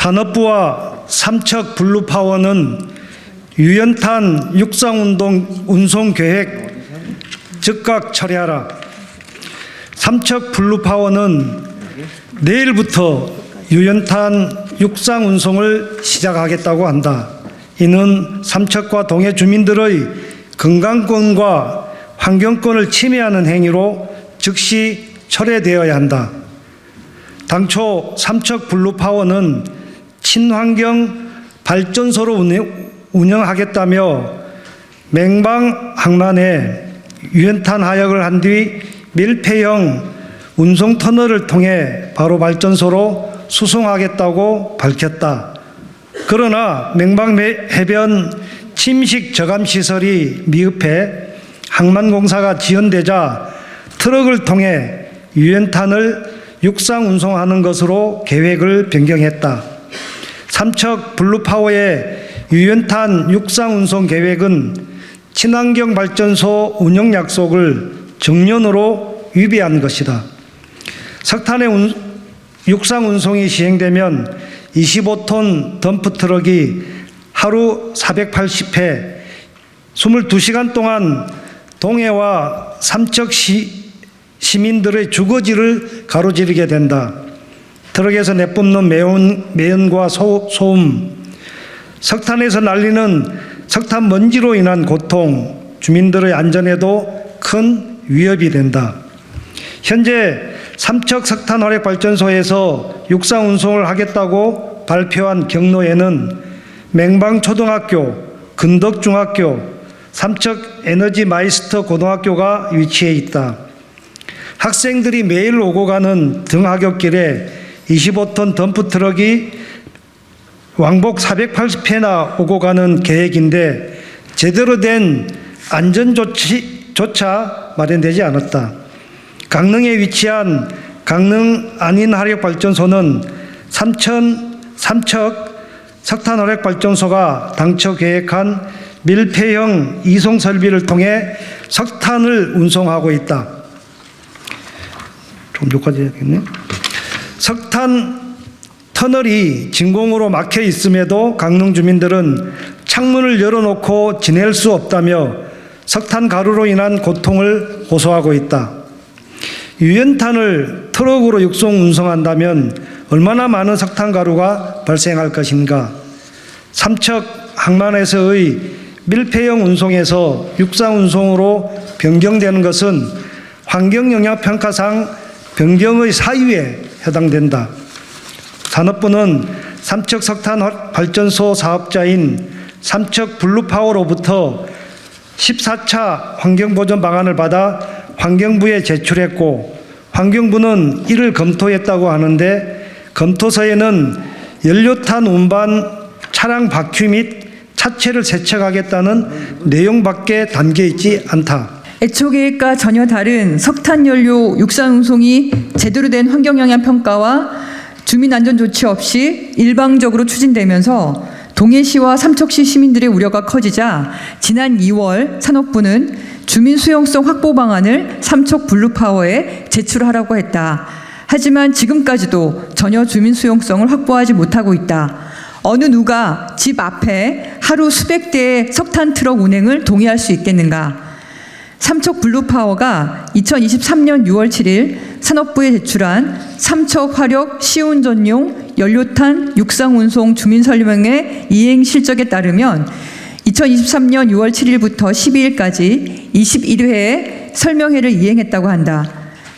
산업부와 삼척 블루파워는 유연탄 운송 계획 즉각 철회하라. 삼척 블루파워는 내일부터 유연탄 육상 운송을 시작하겠다고 한다. 이는 삼척과 동해 주민들의 건강권과 환경권을 침해하는 행위로 즉시 철회되어야 한다. 당초 삼척 블루파워는 친환경 발전소로 운영하겠다며 맹방 항만에 유연탄 하역을 한 뒤 밀폐형 운송 터널을 통해 바로 발전소로 수송하겠다고 밝혔다. 그러나 맹방 해변 침식 저감 시설이 미흡해 항만공사가 지연되자 트럭을 통해 유연탄을 육상 운송하는 것으로 계획을 변경했다. 삼척 블루파워의 유연탄 육상 운송 계획은 친환경 발전소 운영 약속을 정면으로 위배한 것이다. 석탄의 육상 운송이 시행되면 25톤 덤프 트럭이 하루 480회 22시간 동안 동해와 삼척 시민들의 주거지를 가로지르게 된다. 트럭에서 내뿜는 매연과 소음, 석탄에서 날리는 석탄 먼지로 인한 고통, 주민들의 안전에도 큰 위협이 된다. 현재 삼척 석탄 화력 발전소에서 육상 운송을 하겠다고 발표한 경로에는 맹방초등학교, 근덕중학교, 삼척 에너지 마이스터 고등학교가 위치해 있다. 학생들이 매일 오고 가는 등하굣길에 25톤 덤프 트럭이 왕복 480회나 오고 가는 계획인데 제대로 된 안전조차 마련되지 않았다. 강릉에 위치한 강릉 안인화력발전소는 삼척 석탄화력발전소가 당초 계획한 밀폐형 이송 설비를 통해 석탄을 운송하고 있다. 좀 여기까지 해야겠네. 석탄 터널이 진공으로 막혀 있음에도 강릉 주민들은 창문을 열어놓고 지낼 수 없다며 석탄 가루로 인한 고통을 호소하고 있다. 유연탄을 트럭으로 육송 운송한다면 얼마나 많은 석탄 가루가 발생할 것인가? 삼척 항만에서의 밀폐형 운송에서 육상 운송으로 변경되는 것은 환경영향평가상 변경의 사유에 해당된다. 산업부는 삼척 석탄 발전소 사업자인 삼척 블루파워로부터 14차 환경보전 방안을 받아 환경부에 제출했고 환경부는 이를 검토했다고 하는데 검토서에는 연료탄 운반 차량 바퀴 및 차체를 세척하겠다는 내용밖에 담겨 있지 않다. 애초 계획과 전혀 다른 석탄연료 육상 운송이 제대로 된 환경영향 평가와 주민 안전 조치 없이 일방적으로 추진되면서 동해시와 삼척시 시민들의 우려가 커지자 지난 2월 산업부는 주민 수용성 확보 방안을 삼척 블루파워에 제출하라고 했다. 하지만 지금까지도 전혀 주민 수용성을 확보하지 못하고 있다. 어느 누가 집 앞에 하루 수백 대의 석탄 트럭 운행을 동의할 수 있겠는가? 삼척 블루파워가 2023년 6월 7일 산업부에 제출한 삼척 화력 시운전용 연료탄 육상 운송 주민 설명회 이행 실적에 따르면 2023년 6월 7일부터 12일까지 21회의 설명회를 이행했다고 한다.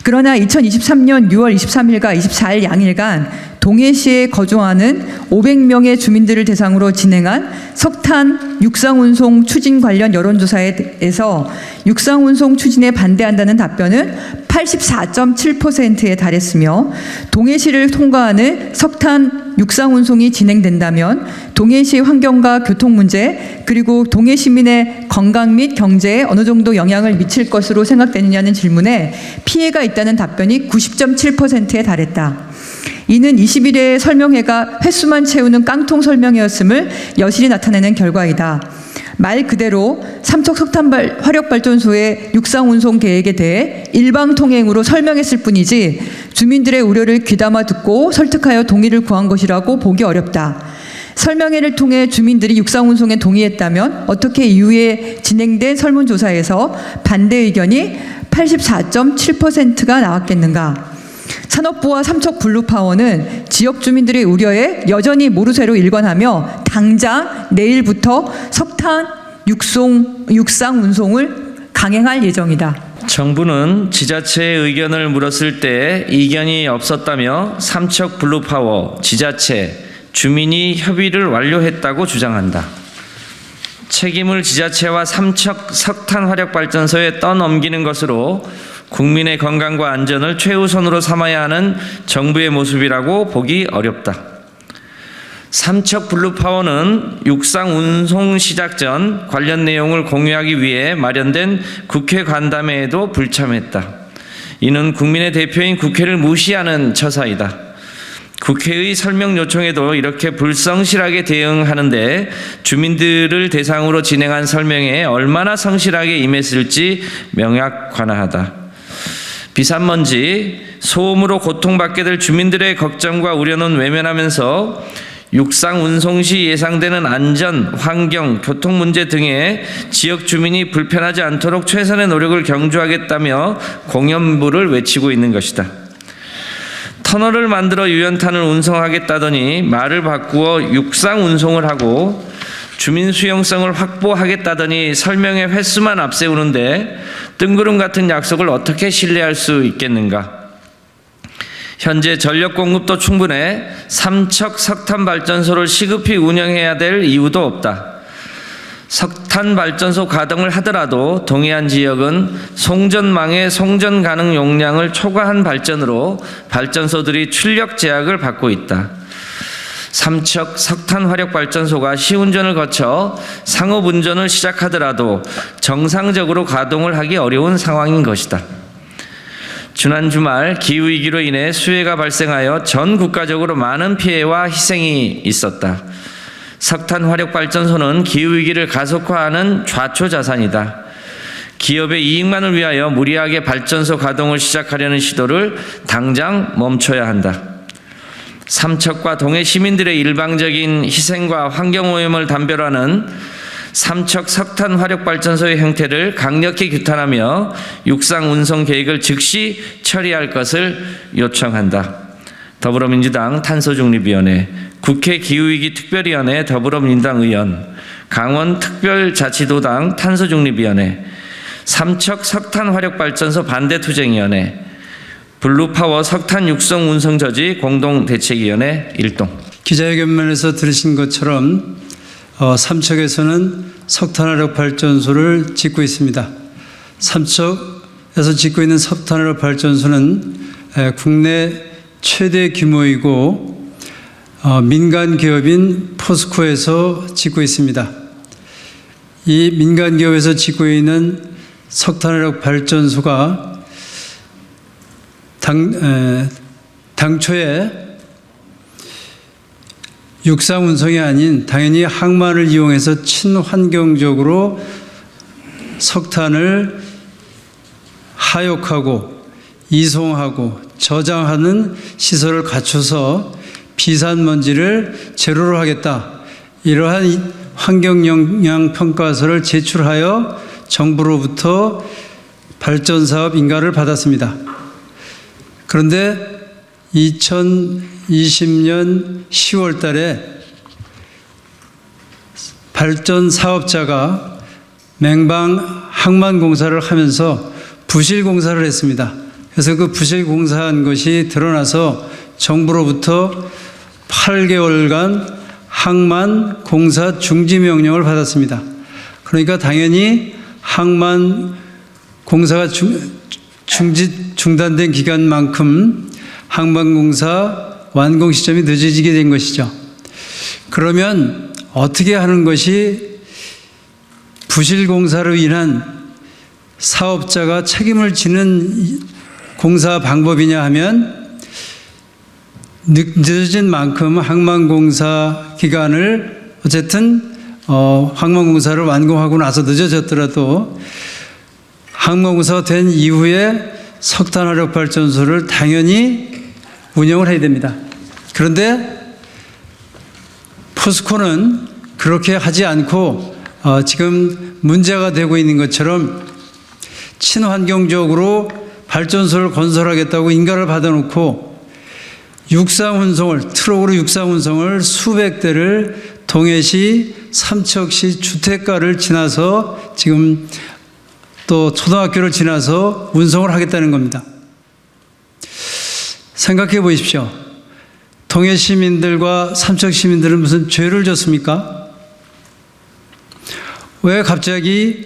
그러나 2023년 6월 23일과 24일 양일간 동해시에 거주하는 500명의 주민들을 대상으로 진행한 석탄 육상운송 추진 관련 여론조사에 대해서 육상운송 추진에 반대한다는 답변은 84.7%에 달했으며 동해시를 통과하는 석탄 육상운송이 진행된다면 동해시 환경과 교통 문제 그리고 동해 시민의 건강 및 경제에 어느 정도 영향을 미칠 것으로 생각되느냐는 질문에 피해가 있다는 답변이 90.7%에 달했다. 이는 21회 설명회가 횟수만 채우는 깡통 설명회였음을 여실히 나타내는 결과이다. 말 그대로 삼척 석탄 화력발전소의 육상 운송 계획에 대해 일방 통행으로 설명했을 뿐이지 주민들의 우려를 귀담아 듣고 설득하여 동의를 구한 것이라고 보기 어렵다. 설명회를 통해 주민들이 육상 운송에 동의했다면 어떻게 이후에 진행된 설문조사에서 반대 의견이 84.7%가 나왔겠는가? 산업부와 삼척 블루파워는 지역 주민들의 우려에 여전히 모르쇠로 일관하며 당장 내일부터 석탄 육상 운송을 강행할 예정이다. 정부는 지자체의 의견을 물었을 때 이견이 없었다며 삼척 블루파워, 지자체, 주민이 협의를 완료했다고 주장한다. 책임을 지자체와 삼척 석탄화력발전소에 떠넘기는 것으로 국민의 건강과 안전을 최우선으로 삼아야 하는 정부의 모습이라고 보기 어렵다. 삼척 블루파워는 육상 운송 시작 전 관련 내용을 공유하기 위해 마련된 국회 간담회에도 불참했다. 이는 국민의 대표인 국회를 무시하는 처사이다. 국회의 설명 요청에도 이렇게 불성실하게 대응하는데 주민들을 대상으로 진행한 설명에 얼마나 성실하게 임했을지 명약관하다. 비산먼지, 소음으로 고통받게 될 주민들의 걱정과 우려는 외면하면서 육상 운송 시 예상되는 안전, 환경, 교통 문제 등에 지역 주민이 불편하지 않도록 최선의 노력을 경주하겠다며 공연부를 외치고 있는 것이다. 터널을 만들어 유연탄을 운송하겠다더니 말을 바꾸어 육상 운송을 하고 주민 수용성을 확보하겠다더니 설명의 횟수만 앞세우는데 뜬구름 같은 약속을 어떻게 신뢰할 수 있겠는가? 현재 전력 공급도 충분해 삼척 석탄 발전소를 시급히 운영해야 될 이유도 없다. 석탄 발전소 가동을 하더라도 동해안 지역은 송전망의 송전 가능 용량을 초과한 발전으로 발전소들이 출력 제약을 받고 있다. 삼척 석탄 화력 발전소가 시운전을 거쳐 상업 운전을 시작하더라도 정상적으로 가동을 하기 어려운 상황인 것이다. 지난 주말 기후위기로 인해 수해가 발생하여 전 국가적으로 많은 피해와 희생이 있었다. 석탄 화력 발전소는 기후위기를 가속화하는 좌초자산이다. 기업의 이익만을 위하여 무리하게 발전소 가동을 시작하려는 시도를 당장 멈춰야 한다. 삼척과 동해 시민들의 일방적인 희생과 환경오염을 담벼라는 삼척 석탄 화력 발전소의 형태를 강력히 규탄하며 육상 운송 계획을 즉시 처리할 것을 요청한다. 더불어민주당 탄소중립위원회, 국회 기후위기 특별위원회 더불어민주당 의원, 강원특별자치도당 탄소중립위원회, 삼척 석탄화력발전소 반대투쟁위원회, 블루파워 석탄 육성 운송 저지 공동대책위원회 일동. 기자회견면에서 들으신 것처럼 삼척에서는 석탄화력발전소를 짓고 있습니다. 삼척에서 짓고 있는 석탄화력발전소는 국내 최대 규모이고 민간 기업인 포스코에서 짓고 있습니다. 이 민간 기업에서 짓고 있는 석탄화력 발전소가 당초에 육상 운송이 아닌 당연히 항만을 이용해서 친환경적으로 석탄을 하역하고 이송하고 저장하는 시설을 갖춰서 비산먼지를 제로로 하겠다. 이러한 환경영향평가서를 제출하여 정부로부터 발전사업 인가를 받았습니다. 그런데 2020년 10월 달에 발전사업자가 맹방 항만공사를 하면서 부실공사를 했습니다. 그래서 그 부실공사한 것이 드러나서 정부로부터 8개월간 항만 공사 중지 명령을 받았습니다. 그러니까 당연히 항만 공사가 중단된 기간만큼 항만 공사 완공 시점이 늦어지게 된 것이죠. 그러면 어떻게 하는 것이 부실 공사로 인한 사업자가 책임을 지는 공사 방법이냐 하면 늦어진 만큼 항만공사 기간을 어쨌든 항만공사를 완공하고 나서 늦어졌더라도 항만공사가 된 이후에 석탄 화력 발전소를 당연히 운영을 해야 됩니다. 그런데 포스코는 그렇게 하지 않고 지금 문제가 되고 있는 것처럼 친환경적으로 발전소를 건설하겠다고 인가를 받아놓고 트럭으로 육상 운송을 수백 대를 동해시, 삼척시 주택가를 지나서 지금 또 초등학교를 지나서 운송을 하겠다는 겁니다. 생각해 보십시오. 동해 시민들과 삼척 시민들은 무슨 죄를 졌습니까? 왜 갑자기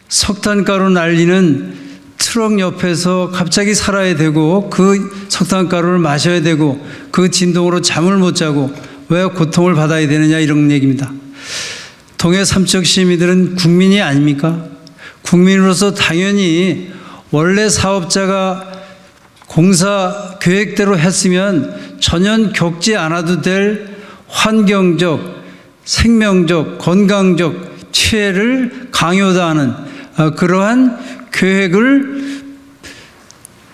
석탄가루 날리는 트럭 옆에서 갑자기 살아야 되고 그 석탄가루를 마셔야 되고 그 진동으로 잠을 못 자고 왜 고통을 받아야 되느냐, 이런 얘기입니다. 동해 삼척 시민들은 국민이 아닙니까? 국민으로서 당연히 원래 사업자가 공사 계획대로 했으면 전혀 겪지 않아도 될 환경적, 생명적, 건강적 피해를 강요하는 그러한 계획을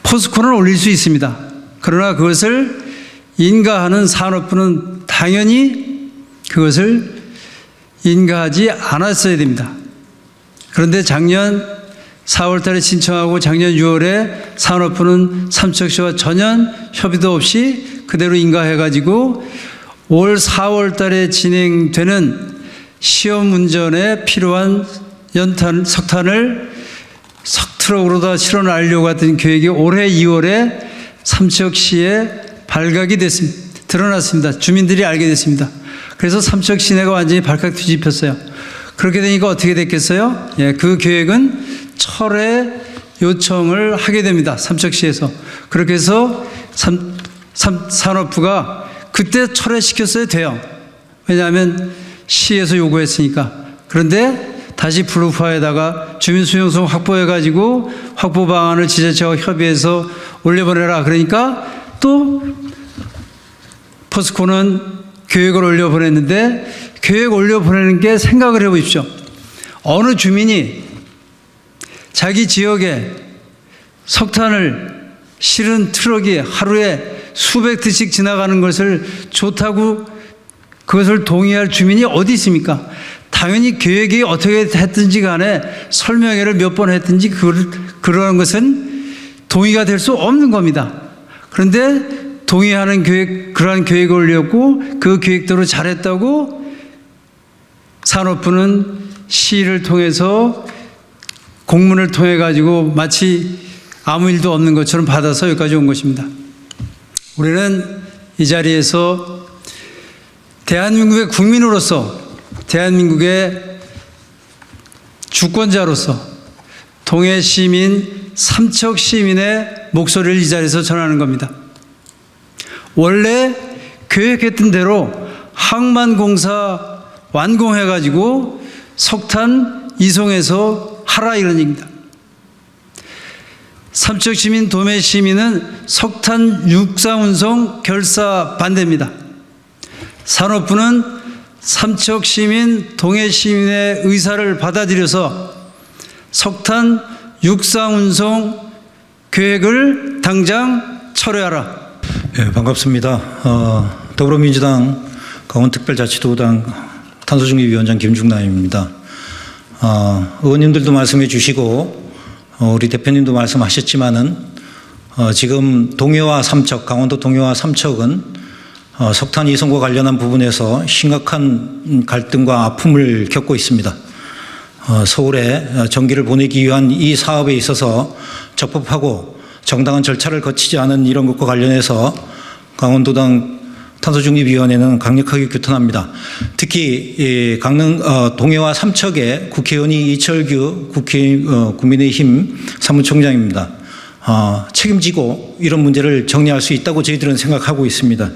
포스코는 올릴 수 있습니다. 그러나 그것을 인가하는 산업부는 당연히 그것을 인가하지 않았어야 됩니다. 그런데 작년 4월 달에 신청하고 작년 6월에 산업부는 삼척시와 전혀 협의도 없이 그대로 인가해가지고 올 4월 달에 진행되는 시험 운전에 필요한 석탄을 트럭으로다 실어 날려고 했던 계획이 올해 2월에 삼척시에 발각이 드러났습니다. 주민들이 알게 됐습니다. 그래서 삼척 시내가 완전히 발칵 뒤집혔어요. 그렇게 되니까 어떻게 됐겠어요? 그 계획은 철회 요청을 하게 됩니다. 삼척시에서. 그렇게 해서 산업부가 그때 철회시켰어야 돼요. 왜냐하면 시에서 요구했으니까. 그런데 다시 블루파에다가 주민 수용성 확보해가지고 확보 방안을 지자체와 협의해서 올려보내라. 그러니까 또 포스코는 계획을 올려보냈는데 계획 올려보내는 게 생각을 해보십시오. 어느 주민이 자기 지역에 석탄을 실은 트럭이 하루에 수백 대씩 지나가는 것을 좋다고 그것을 동의할 주민이 어디 있습니까? 당연히 계획이 어떻게 했든지 간에 설명회를 몇 번 했든지 그러한 것은 동의가 될 수 없는 겁니다. 그런데 동의하는 그러한 계획을 올렸고 그 계획대로 잘했다고 산업부는 시를 통해서 공문을 통해 가지고 마치 아무 일도 없는 것처럼 받아서 여기까지 온 것입니다. 우리는 이 자리에서 대한민국의 국민으로서, 대한민국의 주권자로서 동해 시민, 삼척 시민의 목소리를 이 자리에서 전하는 겁니다. 원래 계획했던 대로 항만공사 완공해가지고 석탄 이송해서 하라, 이런 얘기입니다. 삼척 시민, 도매 시민은 석탄 육상 운송 결사 반대입니다. 산업부는 삼척 시민, 동해 시민의 의사를 받아들여서 석탄 육상 운송 계획을 당장 철회하라. 네, 반갑습니다. 더불어민주당 강원특별자치도당 탄소중립위원장 김중남입니다. 의원님들도 말씀해 주시고 우리 대표님도 말씀하셨지만은 지금 동해와 삼척, 강원도 동해와 삼척은 석탄 이송과 관련한 부분에서 심각한 갈등과 아픔을 겪고 있습니다. 서울에 전기를 보내기 위한 이 사업에 있어서 적법하고 정당한 절차를 거치지 않은 이런 것과 관련해서 강원도당 탄소중립위원회는 강력하게 규탄합니다. 특히 강릉 동해와 삼척의 국회의원이 이철규 국민의힘 사무총장입니다. 책임지고 이런 문제를 정리할 수 있다고 저희들은 생각하고 있습니다.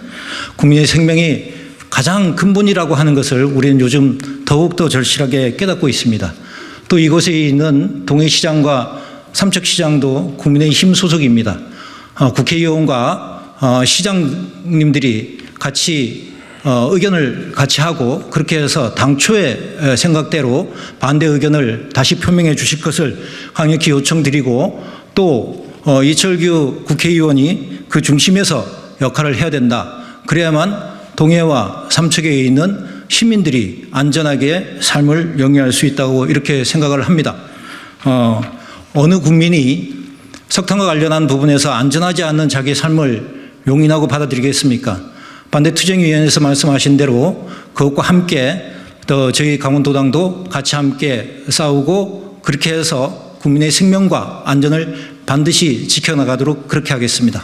국민의 생명이 가장 근본이라고 하는 것을 우리는 요즘 더욱더 절실하게 깨닫고 있습니다. 또 이곳에 있는 동해시장과 삼척시장도 국민의힘 소속입니다. 국회의원과 시장님들이 같이 의견을 같이 하고 그렇게 해서 당초의 생각대로 반대 의견을 다시 표명해 주실 것을 강력히 요청드리고 또 이철규 국회의원이 그 중심에서 역할을 해야 된다. 그래야만 동해와 삼척에 있는 시민들이 안전하게 삶을 영위할 수 있다고 이렇게 생각을 합니다. 어느 국민이 석탄과 관련한 부분에서 안전하지 않는 자기의 삶을 용인하고 받아들이겠습니까? 반대투쟁위원회에서 말씀하신 대로 그것과 함께 또 저희 강원도당도 같이 함께 싸우고 그렇게 해서 국민의 생명과 안전을 반드시 지켜나가도록 그렇게 하겠습니다.